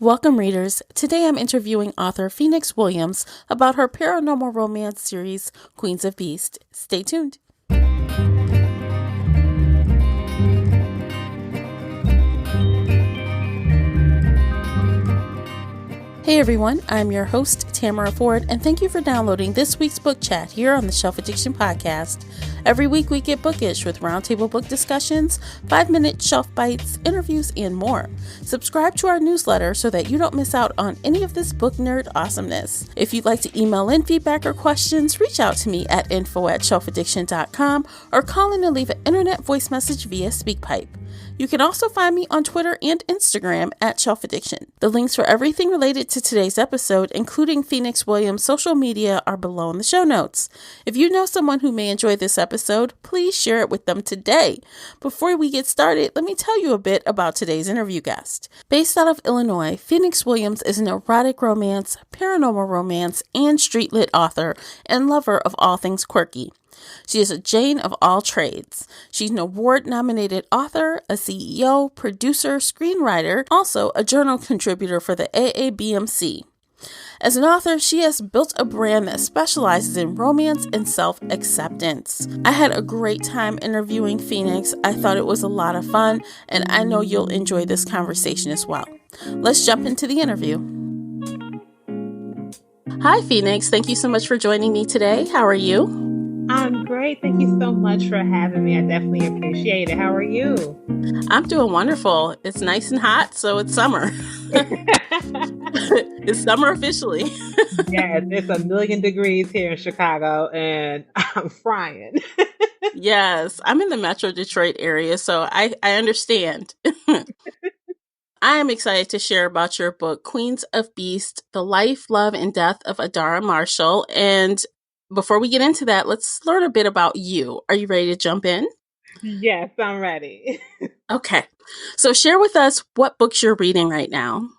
Welcome, readers. Today I'm interviewing author Phoenix Williams about her paranormal romance series, Queens of Beast. Stay tuned. Hey everyone, I'm your host, Tamara Ford, and thank you for downloading this week's book chat here on the Shelf Addiction Podcast. Every week we get bookish with roundtable book discussions, 5-minute shelf bites, interviews, and more. Subscribe to our newsletter so that you don't miss out on any of this book nerd awesomeness. If you'd like to email in feedback or questions, reach out to me at info@shelfaddiction.com or call in and leave an internet voice message via SpeakPipe. You can also find me on Twitter and Instagram at Shelf Addiction. The links for everything related to today's episode, including Phoenix Williams' social media, are below in the show notes. If you know someone who may enjoy this episode, please share it with them today. Before we get started, let me tell you a bit about today's interview guest. Based out of Illinois, Phoenix Williams is an erotic romance, paranormal romance, and street lit author and lover of all things quirky. She is a Jane of all trades. She's an award-nominated author, a CEO, producer, screenwriter, also a journal contributor for the AABMC. As an author, she has built a brand that specializes in romance and self-acceptance. I had a great time interviewing Phoenix. I thought it was a lot of fun, and I know you'll enjoy this conversation as well. Let's jump into the interview. Hi, Phoenix. Thank you so much for joining me today. How are you? I'm great. Thank you so much for having me. I definitely appreciate it. How are you? I'm doing wonderful. It's nice and hot, so it's summer. It's summer officially. Yes, it's 1,000,000 degrees here in Chicago, and I'm frying. Yes, I'm in the Metro Detroit area, so I understand. I am excited to share about your book, Queens of Beast, The Life, Love, and Death of Adara Marshall. And before we get into that, let's learn a bit about you. Are you ready to jump in? Yes, I'm ready. Okay. So share with us what books you're reading right now.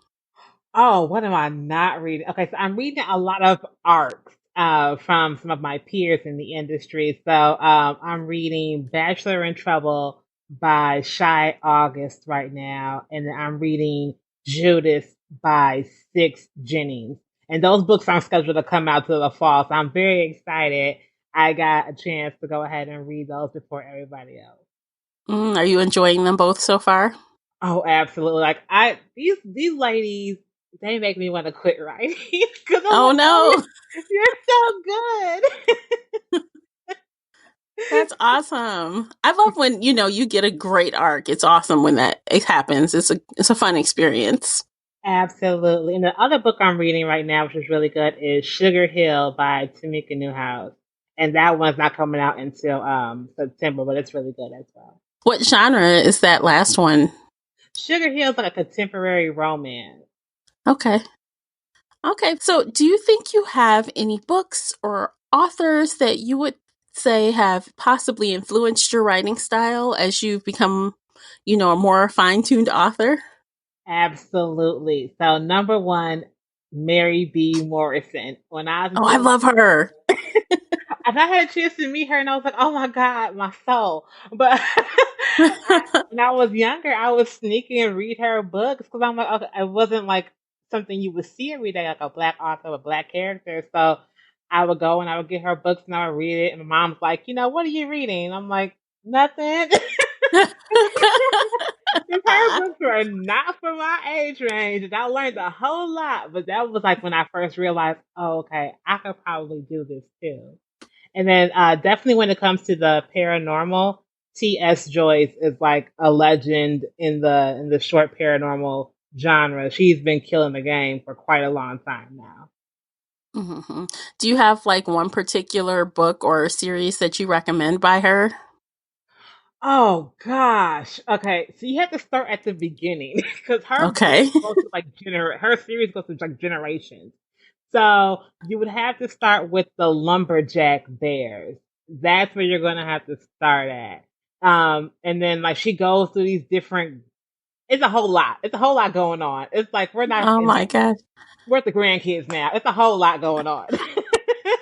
Oh, what am I not reading? Okay, so I'm reading a lot of arcs from some of my peers in the industry. So I'm reading Bachelor in Trouble by Shy August right now, and then I'm reading Judas by Six Jennings. And those books aren't scheduled to come out till the fall, so I'm very excited. I got a chance to go ahead and read those before everybody else. Are you enjoying them both so far? Oh, absolutely! Like these ladies, they make me want to quit writing. Oh no, you're so good. That's awesome. I love when you get a great arc. It's awesome when it happens. It's a fun experience. Absolutely. And the other book I'm reading right now, which is really good, is Sugar Hill by Tamika Newhouse. And that one's not coming out until September, but it's really good as well. What genre is that last one? Sugar Hill is like a contemporary romance. Okay. So do you think you have any books or authors that you would say have possibly influenced your writing style as you've become, a more fine-tuned author? Absolutely. So number one, Mary B. Morrison. I love her. And I had a chance to meet her, and I was like, "Oh my God, my soul!" But when I was younger, I was sneaking and read her books because I'm like, okay, it wasn't like something you would see every day, like a black author with black characters. So I would go and I would get her books and I would read it. And my mom's like, "What are you reading?" And I'm like, "Nothing." Her books were not for my age range, and I learned a whole lot. But that was like when I first realized, oh, okay, I could probably do this too. And then definitely when it comes to the paranormal, T.S. Joyce is like a legend in the short paranormal genre. She's been killing the game for quite a long time now. Mm-hmm. Do you have like one particular book or series that you recommend by her? Oh gosh. Okay, so you have to start at the beginning because her Okay. goes to like her series goes to like generations. So you would have to start with the Lumberjack Bears. That's where you're gonna have to start at. And then like she goes through these different. It's a whole lot. It's a whole lot going on. It's like we're not. Oh my gosh. We're at the grandkids now. It's a whole lot going on.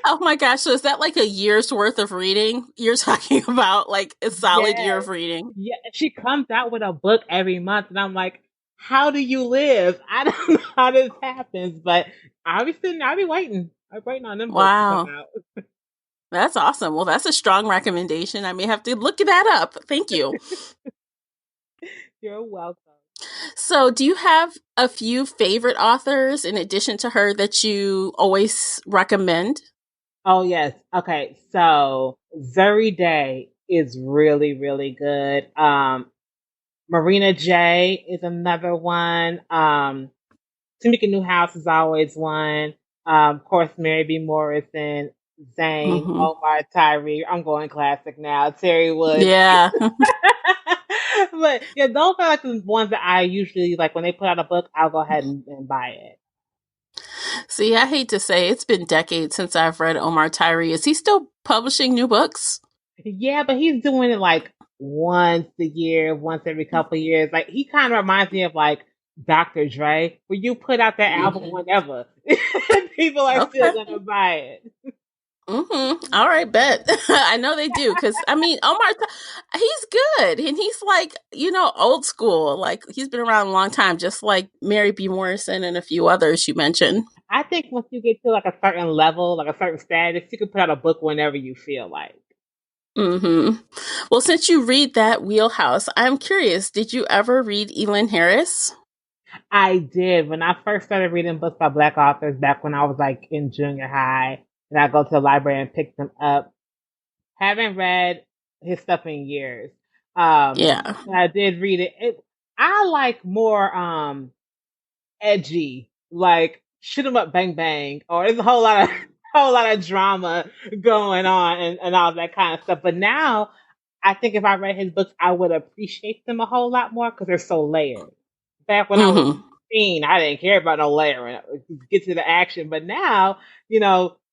Oh my gosh. So is that like a year's worth of reading? You're talking about like a solid year of reading? Yeah, she comes out with a book every month, and I'm like, how do you live? I don't know how this happens, but I'll be sitting, I'll be waiting. I'm waiting on them books to come Wow. out. That's awesome. Well, that's a strong recommendation. I may have to look that up. Thank you. You're welcome. So, do you have a few favorite authors in addition to her that you always recommend? Oh yes. Okay. So Zuri Day is really, really good. Marina J is another one. Tamika Newhouse is always one. Of course, Mary B. Morrison, Zane, Hmm. Omar Tyree. I'm going classic now. Terry Woods. Yeah. But yeah, those are like the ones that I usually like when they put out a book, I'll go ahead and buy it. See, I hate to say it's been decades since I've read Omar Tyree. Is he still publishing new books? Yeah, but he's doing it like once a year, once every couple of years. Like he kind of reminds me of like Dr. Dre, where you put out that album Hmm. whenever, people are still Okay. gonna buy it. All right, bet. I know they do because I mean, he's good and he's like old school. Like he's been around a long time, just like Mary B. Morrison and a few others you mentioned. I think once you get to like a certain level, like a certain status, you can put out a book whenever you feel like. Hmm. Well, since you read that wheelhouse, I'm curious. Did you ever read Elin Harris? I did when I first started reading books by Black authors back when I was like in junior high, and I go to the library and pick them up. Haven't read his stuff in years. Yeah. But I did read it. I like more edgy, like shoot 'em up, bang bang, or there's a whole lot of whole lot of drama going on and all that kind of stuff. But now, I think if I read his books, I would appreciate them a whole lot more because they're so layered. Back when I was Hmm. 16, I didn't care about no layering. Get to the action. But now,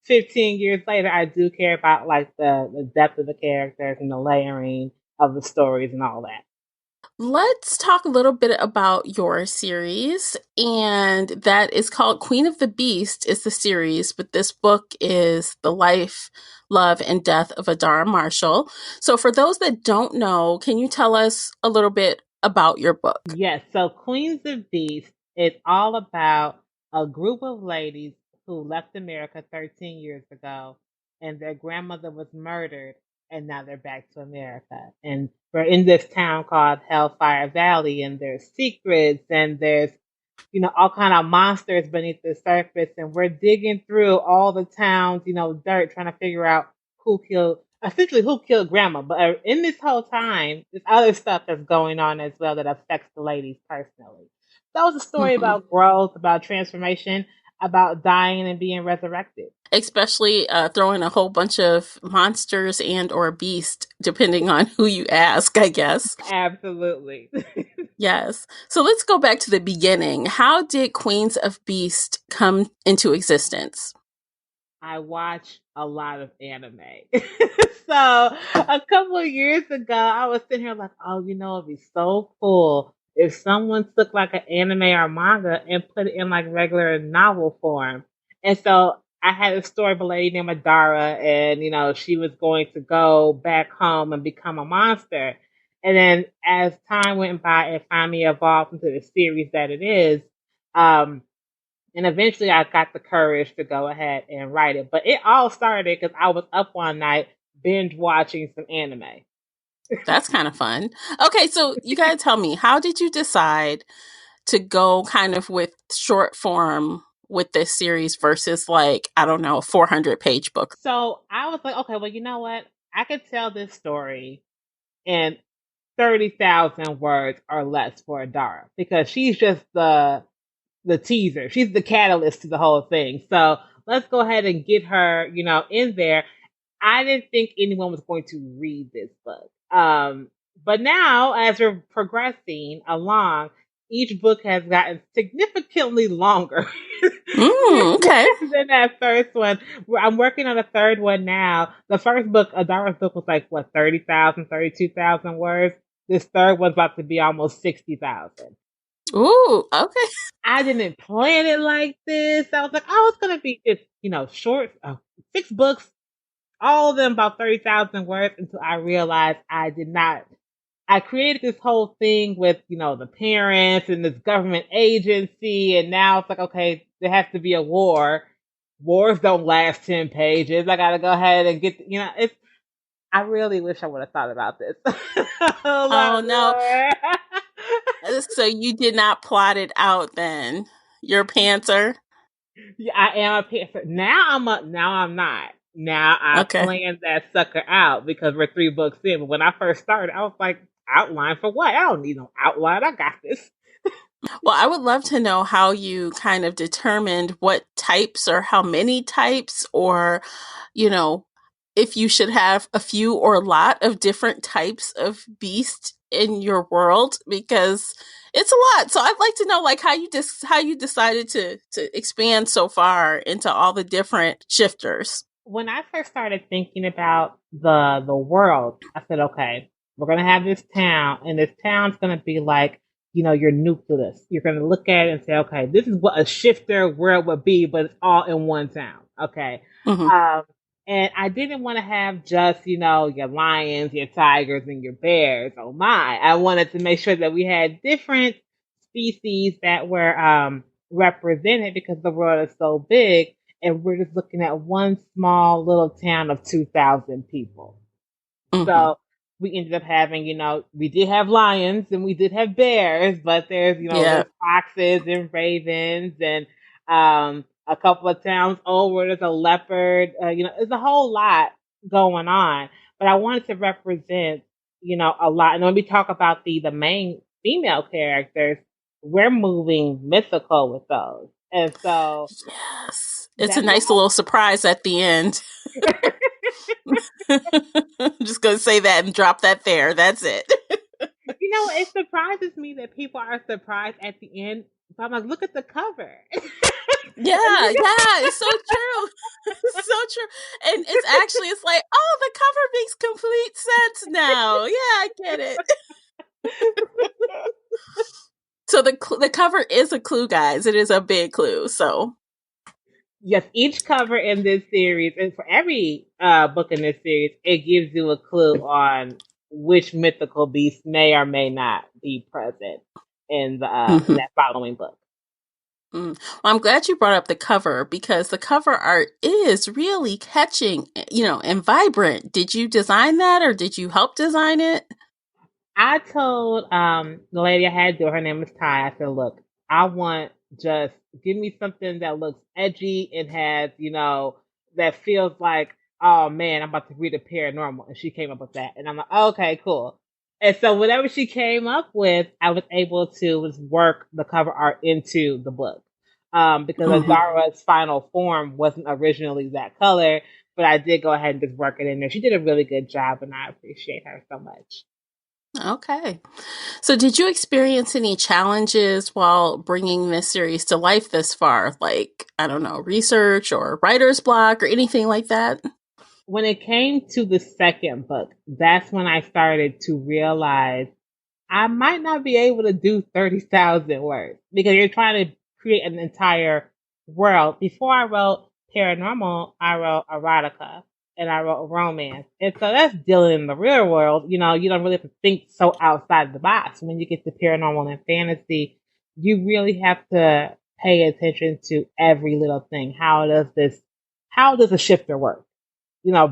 15 years later, I do care about like the depth of the characters and the layering of the stories and all that. Let's talk a little bit about your series, and that is called Queen of the Beast is the series, but this book is the life, love, and death of Adara Marshall. So for those that don't know, can you tell us a little bit about your book? Yes, so Queens of Beast is all about a group of ladies who left America 13 years ago and their grandmother was murdered and now they're back to America. And we're in this town called Hellfire Valley and there's secrets and there's all kind of monsters beneath the surface, and we're digging through all the town's, dirt, trying to figure out essentially who killed Grandma. But in this whole time, there's other stuff that's going on as well that affects the ladies personally. That was a story Hmm. about growth, about transformation, about dying and being resurrected. Especially throwing a whole bunch of monsters and or beast, depending on who you ask, I guess. Absolutely. Yes. So let's go back to the beginning. How did Queens of Beast come into existence? I watch a lot of anime. So a couple of years ago, I was sitting here like, oh, it'd be so cool if someone took like an anime or manga and put it in like regular novel form. And so I had a story of a lady named Adara, and she was going to go back home and become a monster. And then as time went by, it finally evolved into the series that it is. Um, and eventually I got the courage to go ahead and write it. But it all started because I was up one night binge watching some anime. That's kind of fun. Okay, so you got to tell me, how did you decide to go kind of with short form with this series versus like, I don't know, a 400-page book? So I was like, okay, well, you know what? I could tell this story in 30,000 words or less for Adara because she's just the teaser. She's the catalyst to the whole thing. So let's go ahead and get her, in there. I didn't think anyone was going to read this book. But now, as we're progressing along, each book has gotten significantly longer Okay. than that first one. I'm working on a third one now. The first book, Adara's book, was like, what, 30,000, 32,000 words? This third one's about to be almost 60,000. Ooh, okay. I didn't plan it like this. I was like, oh, it's going to be just, short, 6 books, all of them about 30,000 words until I realized I did not. I created this whole thing with, the parents and this government agency, and now it's like, okay, there has to be a war. Wars don't last 10 pages. I gotta go ahead and it's, I really wish I would have thought about this a Oh lot no. more. So you did not plot it out then. You're a pantser. Yeah, I am a pantser. Now I'm not. Now I Okay. planned that sucker out because we're 3 books in. But when I first started, I was like, outline for what? I don't need no outline. I got this. Well, I would love to know how you kind of determined what types or how many types, or, you know, if you should have a few or a lot of different types of beast in your world, because it's a lot. So I'd like to know like how you decided to expand so far into all the different shifters. When I first started thinking about the world, I said, okay, we're gonna have this town, and this town's gonna be like, your nucleus. You're gonna look at it and say, okay, this is what a shifter world would be, but it's all in one town. Okay. Hmm. Um, and I didn't want to have just, your lions, your tigers, and your bears. Oh my. I wanted to make sure that we had different species that were represented because the world is so big, and we're just looking at one small little town of 2,000 people. Hmm. So we ended up having, we did have lions and we did have bears, but Yeah. there's foxes and ravens, and a couple of towns over, there's a leopard. There's a whole lot going on. But I wanted to represent, a lot. And when we talk about the main female characters, we're moving mythical with those. And so Yes. It's a that's what nice little surprise at the end. I I'm just going to say that and drop that there. That's it. it surprises me that people are surprised at the end. So I'm like, look at the cover. Yeah, yeah, it's so true. It's so true. And it's like, oh, the cover makes complete sense now. Yeah, I get it. So the cover is a clue, guys. It is a big clue. So, Yes, each cover in this series, and for every book in this series, it gives you a clue on which mythical beast may or may not be present in mhm. that following book. Well, I'm glad you brought up the cover because the cover art is really catching, and vibrant. Did you design that or did you help design it? I told the lady I had to do it, her name is Ty. I said, look, I want just give me something that looks edgy and has, that feels like, oh man, I'm about to read a paranormal. And she came up with that. And I'm like, okay, cool. And so whatever she came up with, I was able to was work the cover art into the book. Because Hmm. Azara's final form wasn't originally that color, but I did go ahead and just work it in there. She did a really good job, and I appreciate her so much. Okay. So, did you experience any challenges while bringing this series to life this far? Like, I don't know, research or writer's block or anything like that? When it came to the second book, that's when I started to realize I might not be able to do 30,000 words because you're trying to create an entire world. Before I wrote paranormal, I wrote erotica and I wrote romance. And so that's dealing in the real world. You don't really have to think so outside the box. When you get to paranormal and fantasy, you really have to pay attention to every little thing. How does a shifter work?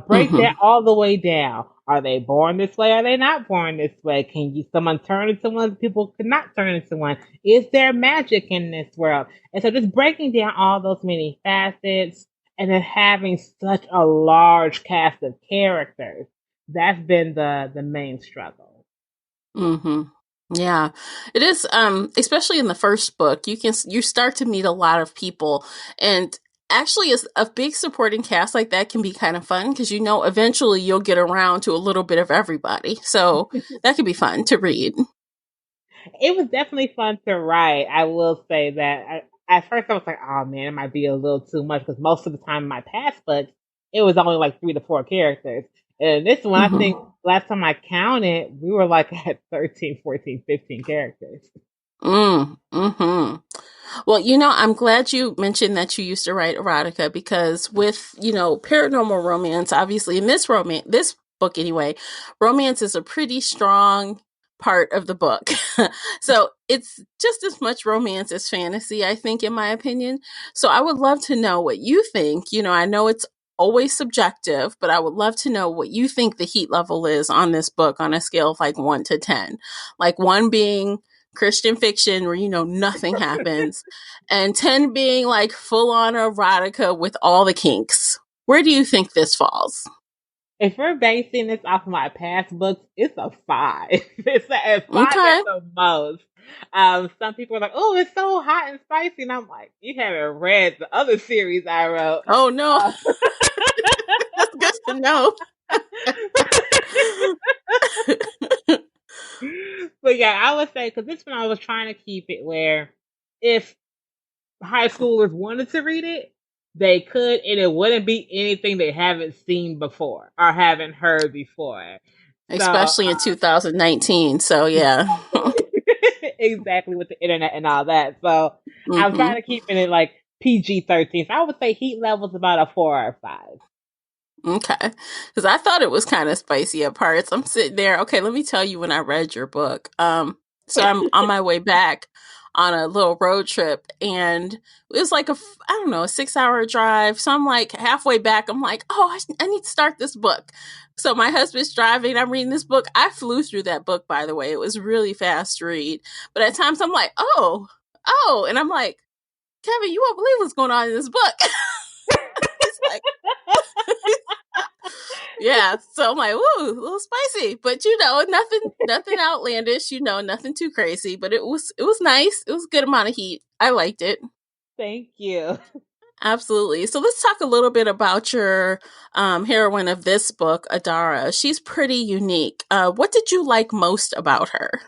Break that Hmm. all the way down. Are they born this way? Are they not born this way? Can someone turn into one? People could not turn into one. Is there magic in this world? And so just breaking down all those many facets and then having such a large cast of characters, that's been the main struggle. Hmm. Yeah, it is. Especially in the first book, you start to meet a lot of people, and actually, as a big supporting cast like that can be kind of fun because eventually you'll get around to a little bit of everybody. So that could be fun to read. It was definitely fun to write. I will say that. At first, I was like, "Oh man, it might be a little too much," because most of the time in my past books, it was only like 3 to 4 characters. And this one, I think Hmm. last time I counted, we were like at 13, 14, 15 characters. Hmm. Well, I'm glad you mentioned that you used to write erotica because with, paranormal romance, obviously in this book anyway, romance is a pretty strong part of the book. So it's just as much romance as fantasy, I think, in my opinion. So I would love to know what you think. I know it's always subjective, but I would love to know what you think the heat level is on this book on a scale of like 1 to 10. Like 1 being Christian fiction where nothing happens, and 10 being like full on erotica with all the kinks. Where do you think this falls? If we're basing this off of my past books, it's a 5. It's a 5 Okay. at the most. Some people are like, "Oh, it's so hot and spicy," and I'm like, "You haven't read the other series I wrote." Oh no. That's good to know. But yeah, I would say, because this one I was trying to keep it where if high schoolers wanted to read it, they could, and it wouldn't be anything they haven't seen before or haven't heard before. So, Especially in 2019. So yeah. exactly, with the internet and all that. So I'm Mm-hmm. trying to keep it like PG-13. So I would say heat level's about a 4 or 5. Okay. Because I thought it was kind of spicy at parts. I'm sitting there. Okay, let me tell you when I read your book. So I'm on my way back on a little road trip, and it was like I don't know, a 6-hour drive. So I'm like halfway back. I'm like, oh, I need to start this book. So my husband's driving. I'm reading this book. I flew through that book, by the way. It was really fast to read. But at times I'm like, oh, and I'm like, Kevin, you won't believe what's going on in this book. He's like, yeah. So I'm like, ooh, a little spicy, but nothing outlandish, nothing too crazy, but it was nice. It was a good amount of heat. I liked it. Thank you. Absolutely. So let's talk a little bit about your heroine of this book, Adara. She's pretty unique. What did you like most about her?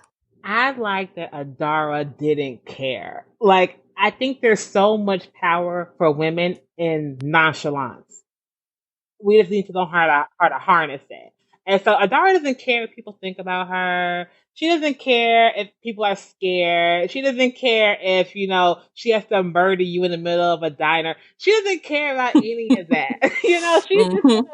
I like that Adara didn't care. Like, I think there's so much power for women in nonchalance. We just need to know how to harness it. And so Adara doesn't care what people think about her. She doesn't care if people are scared. She doesn't care if, she has to murder you in the middle of a diner. She doesn't care about any of that. She's Mm-hmm.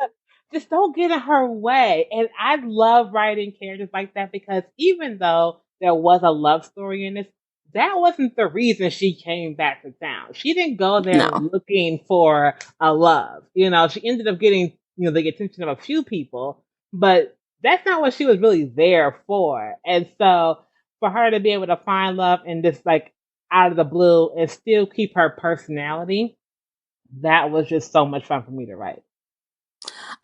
just don't get in her way. And I love writing characters like that, because even though there was a love story in this, that wasn't the reason she came back to town. She didn't go there No. looking for a love. She ended up getting, the attention of a few people, but that's not what she was really there for. And so for her to be able to find love and just like out of the blue and still keep her personality, that was just so much fun for me to write.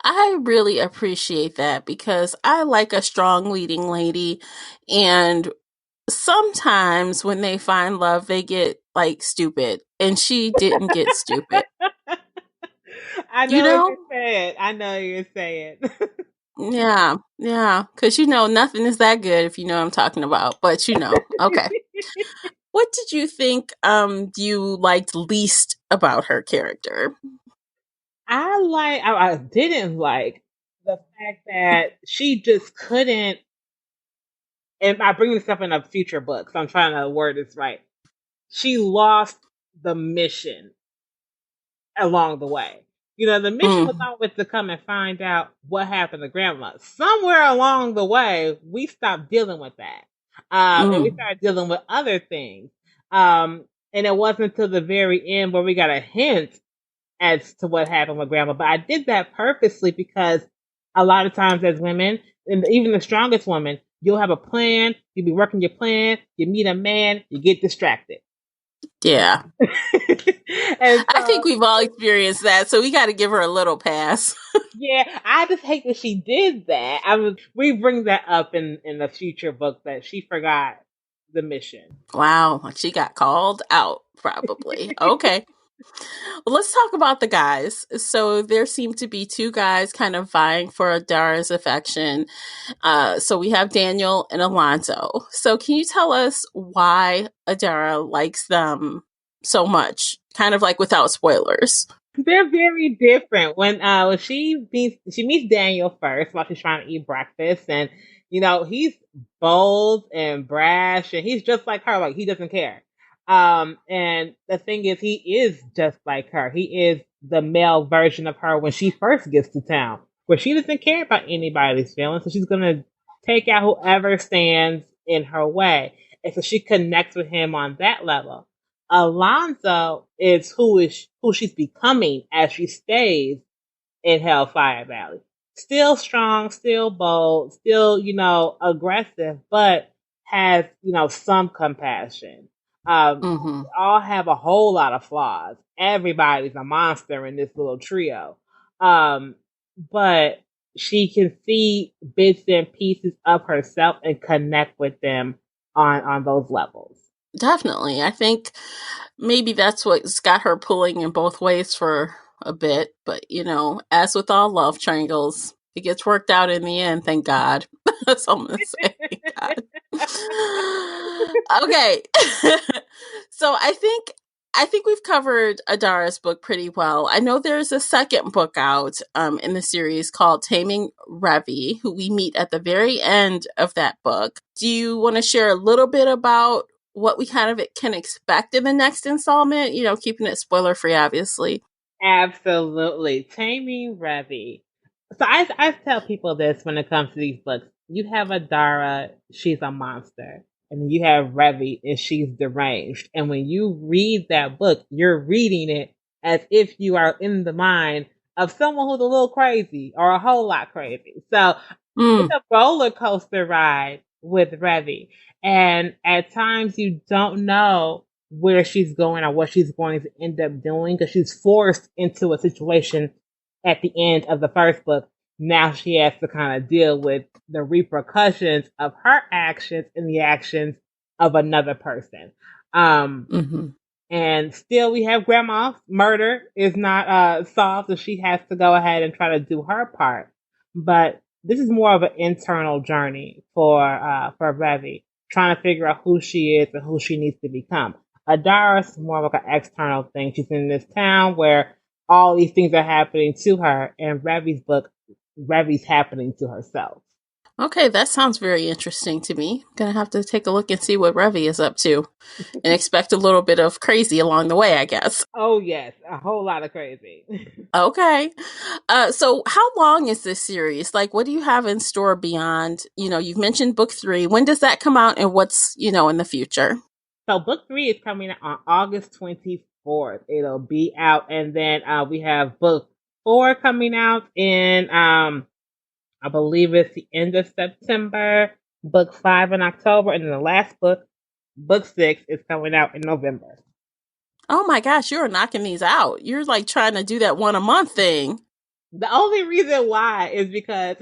I really appreciate that because I like a strong leading lady, and sometimes when they find love, they get like stupid, and she didn't get stupid. I You know what know? you're saying. I know what you're saying. Yeah, yeah. Because nothing is that good if you know what I'm talking about. But okay. What did you think you liked least about her character? I didn't like the fact that she just couldn't, and I bring this up in a future book, so I'm trying to word this right. She lost the mission along the way. The mission was Mm, always to come and find out what happened to grandma. Somewhere along the way, we stopped dealing with that. And we mm. started dealing with other things. And it wasn't until the very end where we got a hint as to what happened with grandma. But I did that purposely because a lot of times as women, and even the strongest woman, you'll have a plan, you'll be working your plan, you meet a man, you get distracted. Yeah. And I so, think we've all experienced that, so we got to give her a little pass. yeah, I just hate that she did that. We bring that up in the future book that she forgot the mission. Wow, she got called out, probably. Okay. Well, let's talk about the guys. So there seem to be two guys kind of vying for Dara's affection. So we have Daniel and Alonzo. So can you tell us why Adara likes them so much? Kind of like without spoilers. They're very different. When she meets Daniel first while she's trying to eat breakfast, and he's bold and brash, and he's just like her. Like, he doesn't care. And the thing is, he is just like her. He is the male version of her when she first gets to town, where she doesn't care about anybody's feelings, so she's gonna take out whoever stands in her way. And so she connects with him on that level. Alonzo is who she's becoming as she stays in Hellfire Valley. Still strong, still bold, still, aggressive, but has, some compassion. All have a whole lot of flaws. Everybody's a monster in this little trio. But she can see bits and pieces of herself and connect with them on those levels. Definitely. I think maybe that's what's got her pulling in both ways for a bit. But, as with all love triangles, it gets worked out in the end, thank God. That's all I'm going to say. Thank God. Okay. So I think we've covered Adara's book pretty well. I know there's a second book out in the series called Taming Revi, who we meet at the very end of that book. Do you want to share a little bit about what we kind of can expect in the next installment? Keeping it spoiler free, obviously. Absolutely. Taming Revi. So I tell people this when it comes to these books. You have Adara, she's a monster. And you have Revi, and she's deranged. And when you read that book, you're reading it as if you are in the mind of someone who's a little crazy or a whole lot crazy. So it's a roller coaster ride with Revi. And at times you don't know where she's going or what she's going to end up doing because she's forced into a situation at the end of the first book. Now she has to kind of deal with the repercussions of her actions and the actions of another person. And still we have Grandma's murder is not solved, so she has to go ahead and try to do her part. But this is more of an internal journey for Revi, trying to figure out who she is and who she needs to become. Adara's more of like an external thing. She's in this town where all these things are happening to her, and Revi's book, Revi's happening to herself. Okay, that sounds very interesting to me. I'm going to have to take a look and see what Revi is up to and expect a little bit of crazy along the way, I guess. Oh, yes. A whole lot of crazy. Okay. So how long is this series? Like, what do you have in store beyond, you've mentioned book 3. When does that come out and what's, in the future? So book 3 is coming out on August 24th. It'll be out. And then we have book 4 coming out in, I believe it's the end of September, book 5 in October, and then the last book, book 6, is coming out in November. Oh my gosh, you're knocking these out. You're like trying to do that one a month thing. The only reason why is because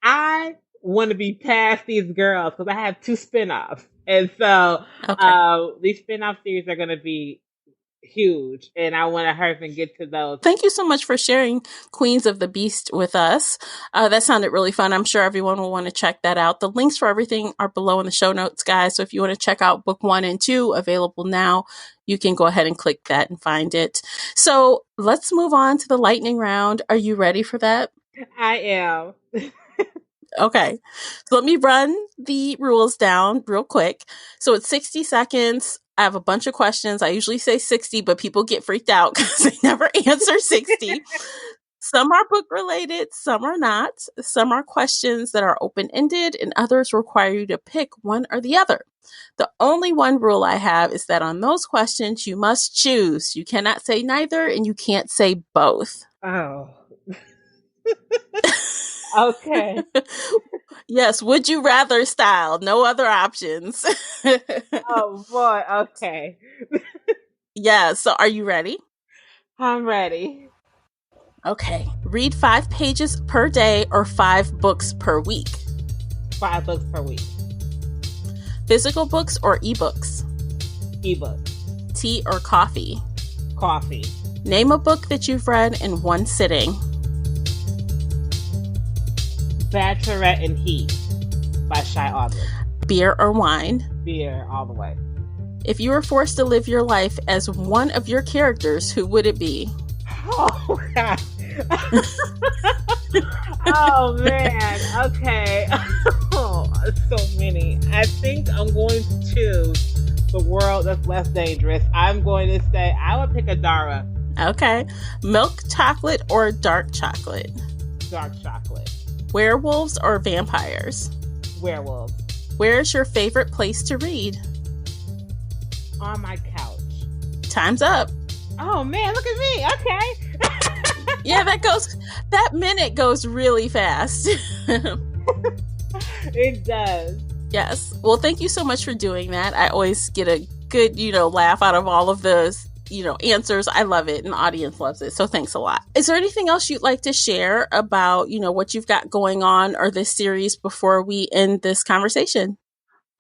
I want to be past these girls because I have 2 spinoffs. And so these spinoff series are going to be huge, and I want to hurry and get to those. Thank you so much for sharing Queens of the Beast with us. That sounded really fun. I'm sure everyone will want to check that out. The links for everything are below in the show notes, guys. So if you want to check out book 1 and 2, available now, you can go ahead and click that and find it. So let's move on to the lightning round. Are you ready for that? I am. Okay, so let me run the rules down real quick. So it's 60 seconds. I have a bunch of questions. I usually say 60, but people get freaked out because they never answer 60. Some are book related, some are not. Some are questions that are open-ended, and others require you to pick one or the other. The only one rule I have is that on those questions, you must choose. You cannot say neither, and you can't say both. Oh. Okay. Yes, would you rather style. No other options. Oh boy, okay. Yeah, so are you ready? I'm ready. Okay. Read 5 pages per day or 5 books per week. 5 books per week. Physical books or ebooks? Ebooks. Tea or coffee? Coffee. Name a book that you've read in one sitting. Bachelorette in Heat by Shy August. Beer or wine? Beer all the way. If you were forced to live your life as one of your characters, who would it be? Oh, God. Oh, man. Okay. Oh, so many. I think I'm going to choose the world that's less dangerous. I'm going to say I would pick Adara. Okay. Milk chocolate or dark chocolate? Dark chocolate. Werewolves or vampires? Werewolves. Where is your favorite place to read? On my couch. Time's up. Oh man, look at me. Okay. Yeah, that minute goes really fast. It does. Yes. Well, thank you so much for doing that. I always get a good, laugh out of all of those, answers. I love it, and the audience loves it. So thanks a lot. Is there anything else you'd like to share about, what you've got going on or this series before we end this conversation?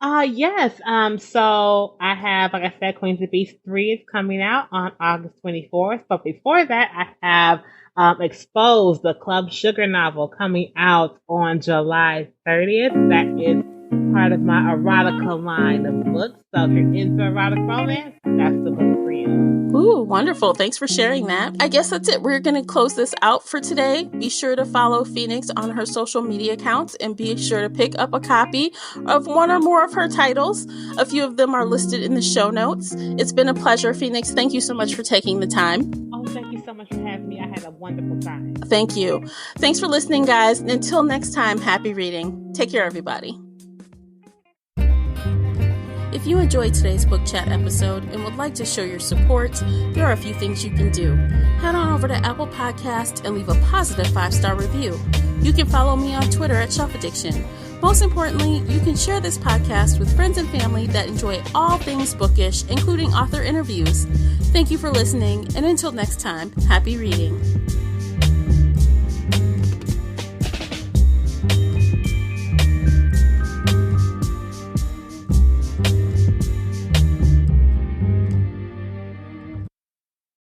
Yes. So I have, like I said, Queens of Beast 3 is coming out on August 24th. But before that, I have Exposed, the Club Sugar novel, coming out on July 30th. That is part of my erotica line of books. So if you're into erotic romance, that's the book for you. Ooh, wonderful. Thanks for sharing that. I guess that's it. We're going to close this out for today. Be sure to follow Phoenix on her social media accounts and be sure to pick up a copy of one or more of her titles. A few of them are listed in the show notes. It's been a pleasure, Phoenix. Thank you so much for taking the time. Oh, thank you so much for having me. I had a wonderful time. Thank you. Thanks for listening, guys. And until next time, happy reading. Take care, everybody. If you enjoyed today's book chat episode and would like to show your support, there are a few things you can do. Head on over to Apple Podcasts and leave a positive 5-star review. You can follow me on Twitter at Shelf Addiction. Most importantly, you can share this podcast with friends and family that enjoy all things bookish, including author interviews. Thank you for listening, and until next time, happy reading.